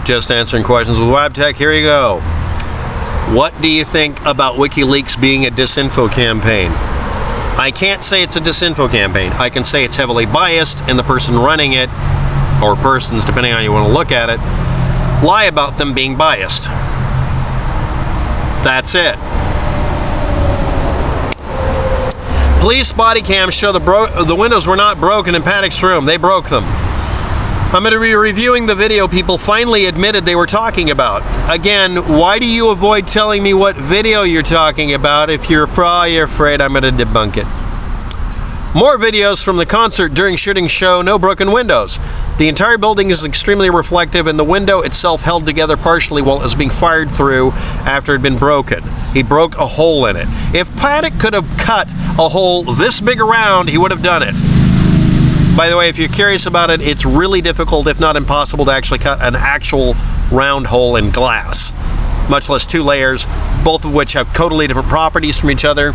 Just answering questions with WebTech. Here you go. What do you think about WikiLeaks being a disinfo campaign? I can't say it's a disinfo campaign. I can say it's heavily biased, and the person running it, or persons, depending on how you want to look at it, lie about them being biased. That's it. Police body cams show the windows were not broken in Paddock's room. They broke them. I'm going to be reviewing the video people finally admitted they were talking about. Again, why do you avoid telling me what video you're talking about if you're afraid I'm going to debunk it? More videos from the concert during shooting show no broken windows. The entire building is extremely reflective, and the window itself held together partially while it was being fired through after it had been broken. He broke a hole in it. If Paddock could have cut a hole this big around, he would have done it. By the way, if you're curious about it, it's really difficult, if not impossible, to actually cut an actual round hole in glass, much less two layers, both of which have totally different properties from each other.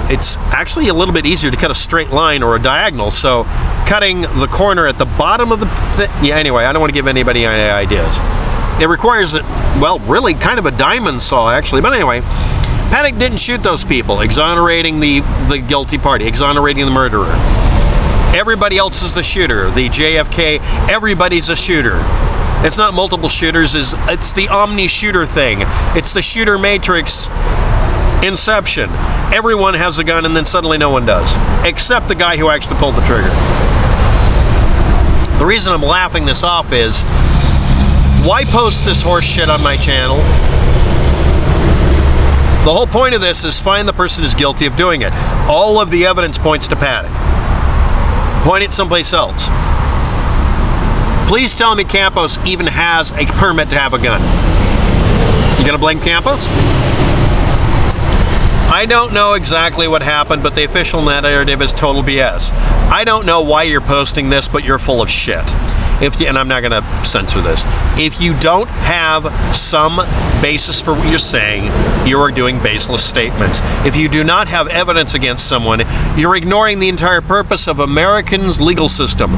It's actually a little bit easier to cut a straight line or a diagonal, so cutting the corner at the bottom of the... anyway, I don't want to give anybody any ideas. It requires, well, really kind of a diamond saw, actually, but anyway... Paddock didn't shoot those people, exonerating the guilty party, exonerating the murderer. Everybody else is the shooter. The JFK, everybody's a shooter. It's not multiple shooters, it's the omni-shooter thing. It's the shooter matrix inception. Everyone has a gun and then suddenly no one does, except the guy who actually pulled the trigger. The reason I'm laughing this off is, why post this horse shit on my channel? The whole point of this is find the person who's guilty of doing it. All of the evidence points to Paddock. Point it someplace else. Please tell me Campos even has a permit to have a gun. You gonna blame Campos? I don't know exactly what happened, but the official narrative is total BS. I don't know why you're posting this, but you're full of shit. And I'm not going to censor this. If you don't have some basis for what you're saying, you are doing baseless statements. If you do not have evidence against someone, you're ignoring the entire purpose of Americans' legal system.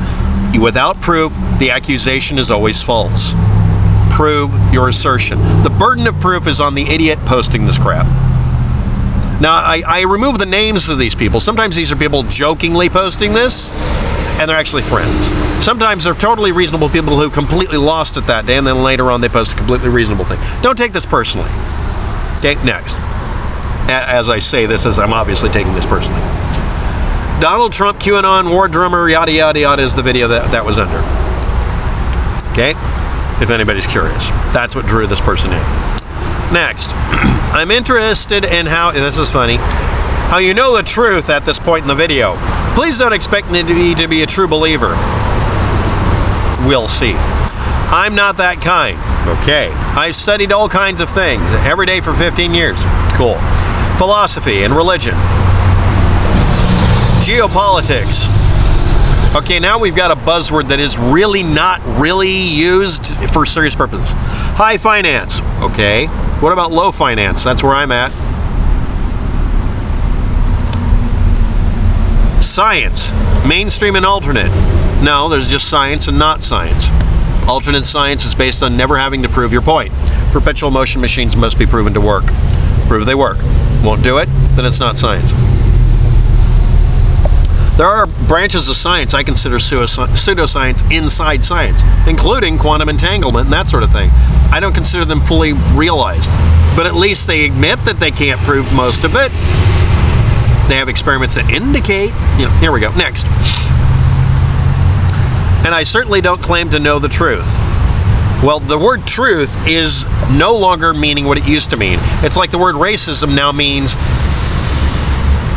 Without proof, the accusation is always false. Prove your assertion. The burden of proof is on the idiot posting this crap. Now, I remove the names of these people. Sometimes these are people jokingly posting this, and they're actually friends. Sometimes they're totally reasonable people who completely lost it that day, and then later on they post a completely reasonable thing. Don't take this personally. Okay, next. As I say this, as I'm obviously taking this personally. Donald Trump, QAnon, war drummer, yada yada yada is the video that was under. Okay? If anybody's curious. That's what drew this person in. Next. I'm interested in how, this is funny, how you know the truth at this point in the video. Please don't expect me to be a true believer. We'll see. I'm not that kind. Okay. I've studied all kinds of things every day for 15 years. Cool. Philosophy and religion. Geopolitics. Okay, now we've got a buzzword that is really not really used for serious purposes. High finance. Okay. What about low finance? That's where I'm at. Science. Mainstream and alternate. No, there's just science and not science. Alternate science is based on never having to prove your point. Perpetual motion machines must be proven to work. Prove they work. Won't do it, then it's not science. There are branches of science I consider pseudoscience inside science, including quantum entanglement and that sort of thing. I don't consider them fully realized, but at least they admit that they can't prove most of it. They have experiments that indicate, here we go, next. And I certainly don't claim to know the truth. Well, the word truth is no longer meaning what it used to mean. It's like the word racism now means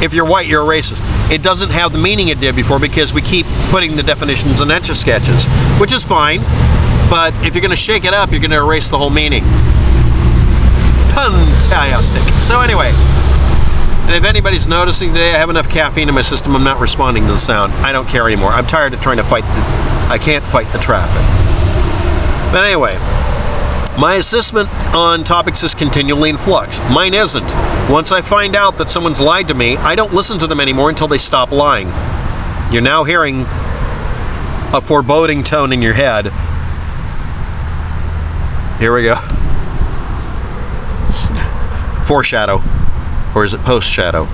if you're white, you're a racist. It doesn't have the meaning it did before because we keep putting the definitions in etch-a-sketches, which is fine, but if you're going to shake it up, you're going to erase the whole meaning. Fantastic. So anyway, and if anybody's noticing today, I have enough caffeine in my system, I'm not responding to the sound. I don't care anymore. I'm tired of trying to fight I can't fight the traffic. But anyway, my assessment on topics is continually in flux. Mine isn't. Once I find out that someone's lied to me, I don't listen to them anymore until they stop lying. You're now hearing a foreboding tone in your head. Here we go. Foreshadow. Or is it post-shadow?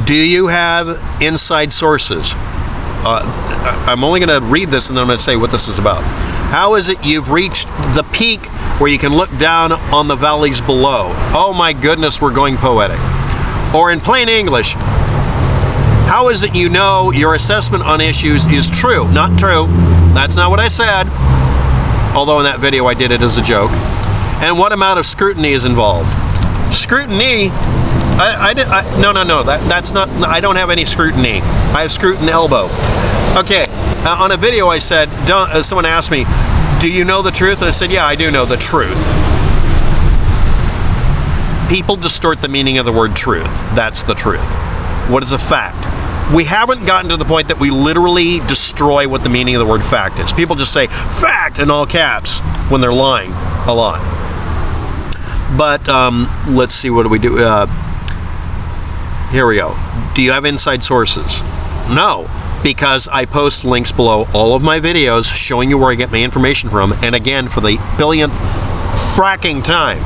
Do you have inside sources? I'm only going to read this and then I'm going to say what this is about. How is it you've reached the peak where you can look down on the valleys below? Oh my goodness, we're going poetic. Or in plain English, how is it you know your assessment on issues is true? Not true. That's not what I said. Although in that video I did it as a joke. And what amount of scrutiny is involved? Scrutiny? No. That's not. I don't have any scrutiny. I have scrutin elbow. Okay. On a video I said, someone asked me, do you know the truth? And I said, yeah, I do know the truth. People distort the meaning of the word truth. That's the truth. What is a fact? We haven't gotten to the point that we literally destroy what the meaning of the word fact is. People just say fact in all caps when they're lying a lot. But let's see, what do we do? Here we go. Do you have inside sources? No, because I post links below all of my videos showing you where I get my information from. And again, for the billionth fracking time,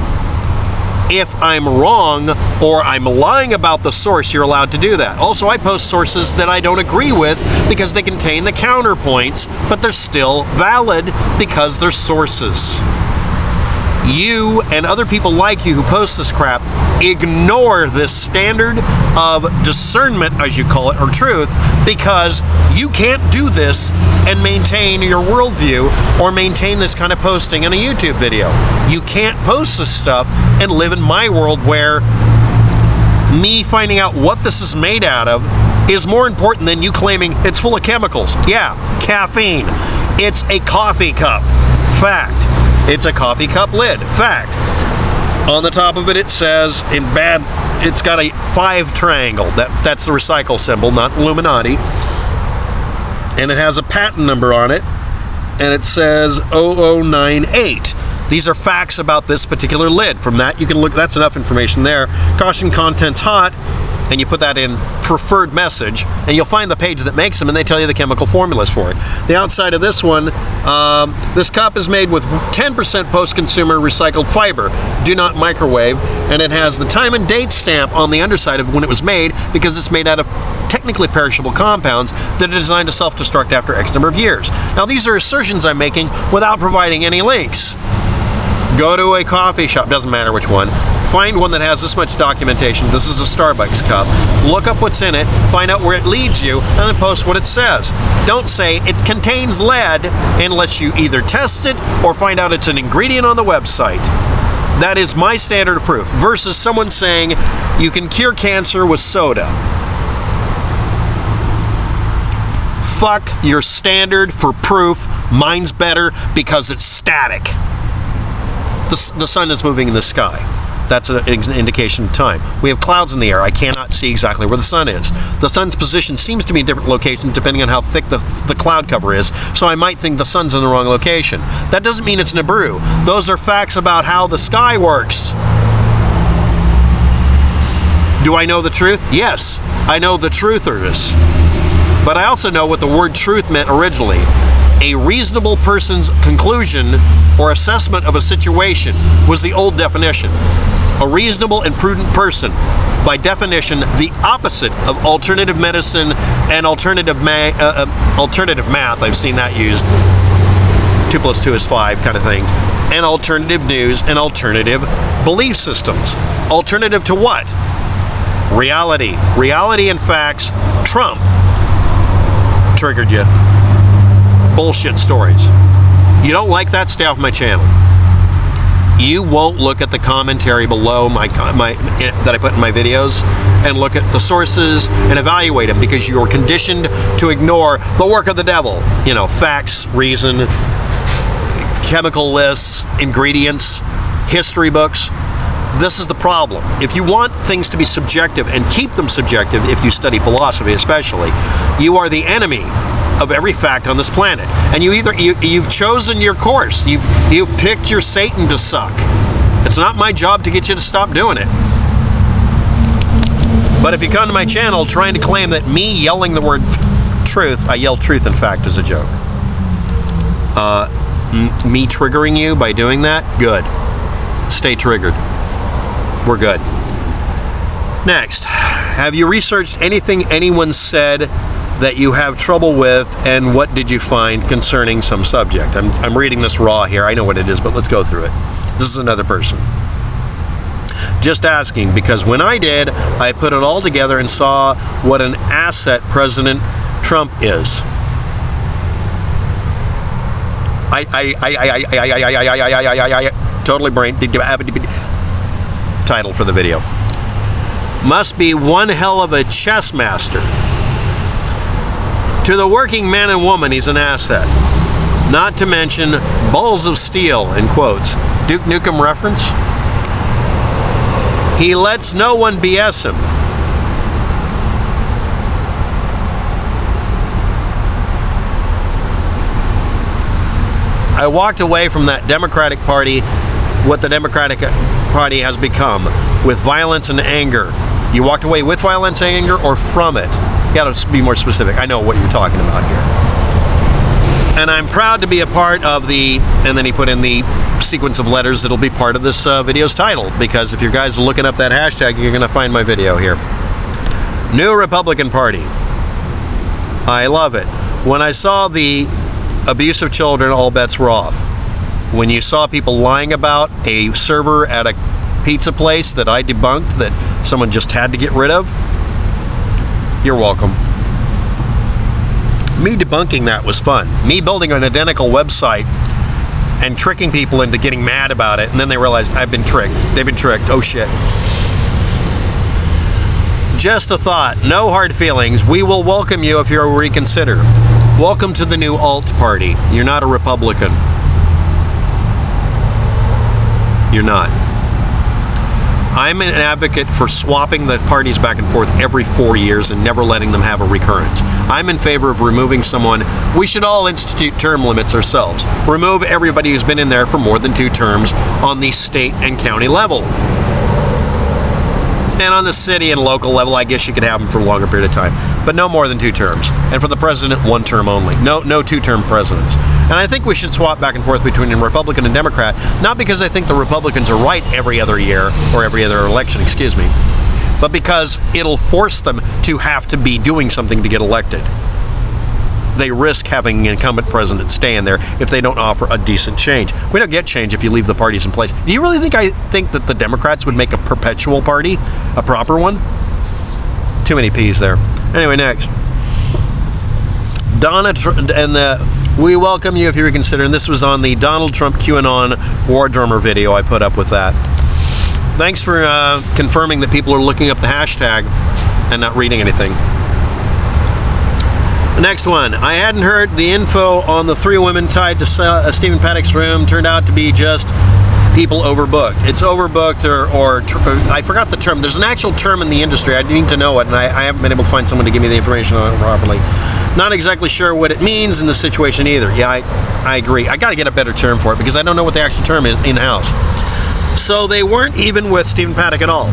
if I'm wrong or I'm lying about the source, you're allowed to do that. Also, I post sources that I don't agree with because they contain the counterpoints, but they're still valid because they're sources. You and other people like you who post this crap ignore this standard of discernment, as you call it, or truth, because you can't do this and maintain your worldview or maintain this kind of posting in a YouTube video. You can't post this stuff and live in my world where me finding out what this is made out of is more important than you claiming it's full of chemicals. Yeah, caffeine. It's a coffee cup. Fact. It's a coffee cup lid. Fact. On the top of it, it says, it's got a 5 triangle. That's the recycle symbol, not Illuminati. And it has a patent number on it. And it says 0098. These are facts about this particular lid. From that, you can look, that's enough information there. Caution contents hot. And you put that in preferred message, and you'll find the page that makes them, and they tell you the chemical formulas for it. The outside of this one, this cup is made with 10% post-consumer recycled fiber. Do not microwave, and it has the time and date stamp on the underside of when it was made, because it's made out of technically perishable compounds that are designed to self-destruct after X number of years. Now, these are assertions I'm making without providing any links. Go to a coffee shop, doesn't matter which one. Find one that has this much documentation. This is a Starbucks cup. Look up what's in it, find out where it leads you, and then post what it says. Don't say it contains lead unless you either test it or find out it's an ingredient on the website. That is my standard of proof. Versus someone saying you can cure cancer with soda. Fuck your standard for proof. Mine's better because it's static. The sun is moving in the sky. That's an indication of time. We have clouds in the air. I cannot see exactly where the sun is. The sun's position seems to be in different locations depending on how thick the cloud cover is, so I might think the sun's in the wrong location. That doesn't mean it's Nibiru. Those are facts about how the sky works. Do I know the truth? Yes, I know the truthers. But I also know what the word truth meant originally. A reasonable person's conclusion or assessment of a situation was the old definition. A reasonable and prudent person, by definition, the opposite of alternative medicine and alternative math. I've seen that used. 2 + 2 is 5 kind of things. And alternative news and alternative belief systems. Alternative to what? Reality. Reality and facts trump. Triggered you. Bullshit stories. You don't like that? Stay off my channel. You won't look at the commentary below that I put in my videos and look at the sources and evaluate them because you're conditioned to ignore the work of the devil. You know, facts, reason, chemical lists, ingredients, history books. This is the problem. If you want things to be subjective and keep them subjective, if you study philosophy especially, you are the enemy of every fact on this planet. And you've chosen your course. You've picked your Satan to suck. It's not my job to get you to stop doing it. But if you come to my channel trying to claim that me yelling the word truth. I yelled truth, in fact, as a joke. Me triggering you by doing that? Good. Stay triggered. We're good. Next, have you researched anything anyone said that you have trouble with, and what did you find concerning some subject? I'm reading this raw here. I know what it is, but let's go through it. This is another person. Just asking, because when I did, I put it all together and saw what an asset President Trump is. Totally brain. Title for the video. Must be one hell of a chess master. To the working man and woman, he's an asset. Not to mention balls of steel, in quotes. Duke Nukem reference? He lets no one BS him. I walked away from that Democratic Party, what the Democratic Party has become, with violence and anger. You walked away with violence and anger or from it? You gotta be more specific. I know what you're talking about here. And I'm proud to be a part of the, and then he put in the sequence of letters that'll be part of this video's title, because if you guys are looking up that hashtag, you're gonna find my video here. New Republican Party. I love it. When I saw the abuse of children, all bets were off. When you saw people lying about a server at a pizza place that I debunked that someone just had to get rid of, you're welcome. Me debunking that was fun. Me building an identical website and tricking people into getting mad about it, and then they realized I've been tricked. They've been tricked. Oh shit. Just a thought. No hard feelings. We will welcome you if you'll reconsider. Welcome to the new alt party. You're not a Republican. You're not. I'm an advocate for swapping the parties back and forth every 4 years and never letting them have a recurrence. I'm in favor of removing someone. We should all institute term limits ourselves. Remove everybody who's been in there for more than 2 terms on the state and county level. And on the city and local level, I guess you could have them for a longer period of time. But no more than 2 terms. And for the president, 1 term only. No 2-term presidents. And I think we should swap back and forth between a Republican and Democrat, not because I think the Republicans are right every other year, or every other election, excuse me, but because it'll force them to have to be doing something to get elected. They risk having an incumbent president stay in there if they don't offer a decent change. We don't get change if you leave the parties in place. Do you really think I think that the Democrats would make a perpetual party? A proper one? Too many P's there. Anyway, next. We welcome you if you reconsider. And this was on the Donald Trump QAnon War Drummer video I put up with that. Thanks for confirming that people are looking up the hashtag and not reading anything. The next one. I hadn't heard the info on the 3 women tied to Stephen Paddock's room. Turned out to be just people overbooked. It's overbooked or I forgot the term. There's an actual term in the industry. I need to know it, and I haven't been able to find someone to give me the information on it properly. Not exactly sure what it means in the situation either. Yeah, I agree. I got to get a better term for it because I don't know what the actual term is in-house. So they weren't even with Stephen Paddock at all.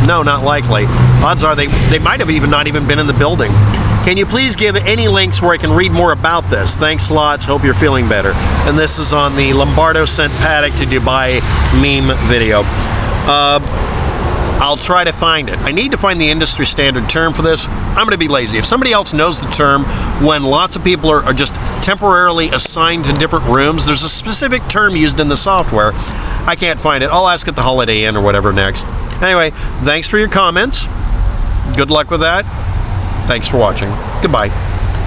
No, not likely. Odds are they might have not even been in the building. Can you please give any links where I can read more about this? Thanks lots. Hope you're feeling better. And this is on the Lombardo sent Paddock to Dubai meme video. I'll try to find it. I need to find the industry standard term for this. I'm going to be lazy. If somebody else knows the term, when lots of people are just temporarily assigned to different rooms, there's a specific term used in the software. I can't find it. I'll ask at the Holiday Inn or whatever next. Anyway, thanks for your comments. Good luck with that. Thanks for watching. Goodbye.